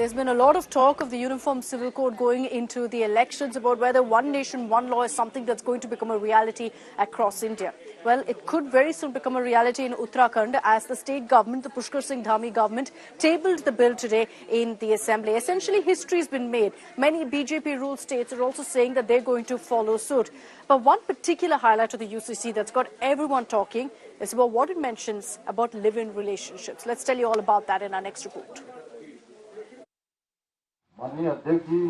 There's been a lot of talk of the Uniform Civil Code going into the elections about whether one nation, one law is something that's going to become a reality across India. Well, it could very soon become a reality in Uttarakhand as the state government, the Pushkar Singh Dhami government, tabled the bill today in the assembly. Essentially, history has been made. Many BJP-ruled states are also saying that they're going to follow suit. But one particular highlight of the UCC that's got everyone talking is about what it mentions about live-in relationships. Let's tell you all about that in our next report. माननीय अध्यक्ष जी,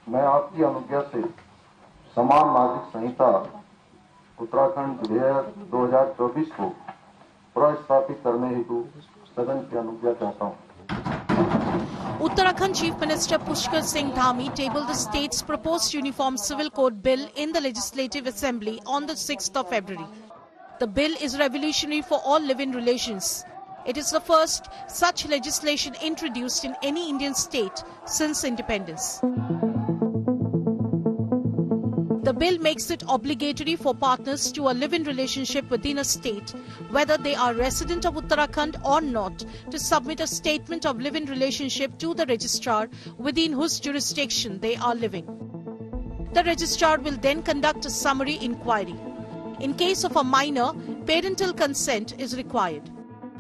मैं आपकी अनुज्ञा से समान नागरिक संहिता उत्तराखंड विधेयक 2024 को प्रस्तावित करने हेतु सदन की अनुज्ञा चाहता हूं। Uttarakhand Chief Minister Pushkar Singh Dhami tabled the state's proposed Uniform Civil Code bill in the Legislative Assembly on the 6th of February. The bill is revolutionary for all live-in relations. It is the first such legislation introduced in any Indian state since independence. The bill makes it obligatory for partners to a live-in relationship within a state, whether they are resident of Uttarakhand or not, to submit a statement of live-in relationship to the registrar within whose jurisdiction they are living. The registrar will then conduct a summary inquiry. In case of a minor, parental consent is required.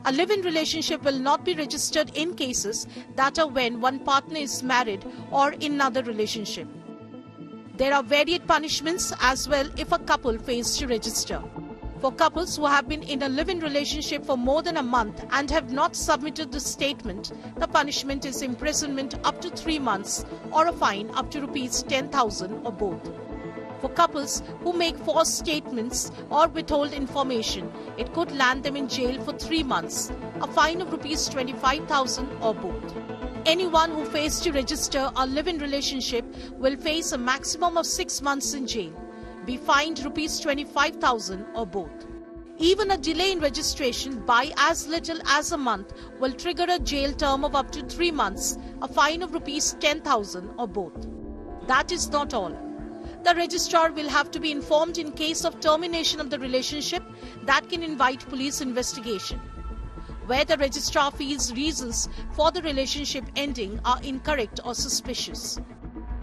A live-in relationship will not be registered in cases that are when one partner is married or in another relationship. There are varied punishments as well if a couple fails to register. For couples who have been in a live-in relationship for more than a month and have not submitted the statement, the punishment is imprisonment up to 3 months or a fine up to Rs 10,000 or both. For couples who make false statements or withhold information, it could land them in jail for 3 months, a fine of Rs 25,000 or both. Anyone who fails to register a live-in relationship will face a maximum of 6 months in jail, be fined Rs 25,000 or both. Even a delay in registration by as little as a month will trigger a jail term of up to 3 months, a fine of Rs 10,000 or both. That is not all. The registrar will have to be informed in case of termination of the relationship that can invite police investigation. Where the registrar feels reasons for the relationship ending are incorrect or suspicious.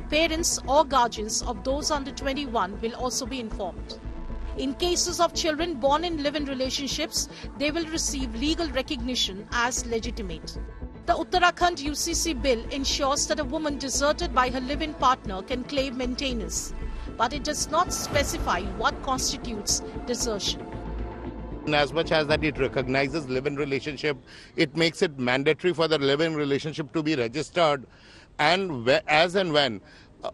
Parents or guardians of those under 21 will also be informed. In cases of children born in live-in relationships, they will receive legal recognition as legitimate. The Uttarakhand UCC bill ensures that a woman deserted by her live-in partner can claim maintenance, but it does not specify what constitutes desertion. As much as that it recognizes live-in relationship, it makes it mandatory for the live-in relationship to be registered, and as and when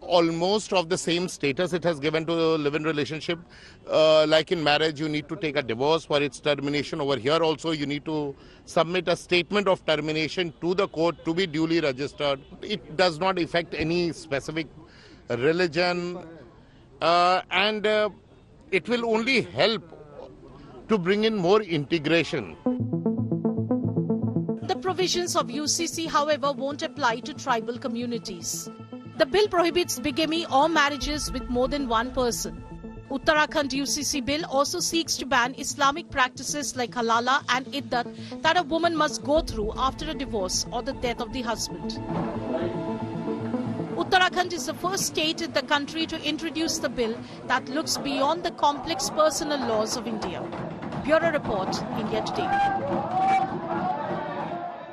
almost of the same status it has given to the live-in relationship. Like in marriage, you need to take a divorce for its termination. Over here also, you need to submit a statement of termination to the court to be duly registered. It does not affect any specific religion, and it will only help to bring in more integration. The provisions of UCC, however, won't apply to tribal communities. The bill prohibits bigamy or marriages with more than one person. Uttarakhand UCC bill also seeks to ban Islamic practices like halala and iddat that a woman must go through after a divorce or the death of the husband. Uttarakhand is the first state in the country to introduce the bill that looks beyond the complex personal laws of India. Bureau Report, India Today.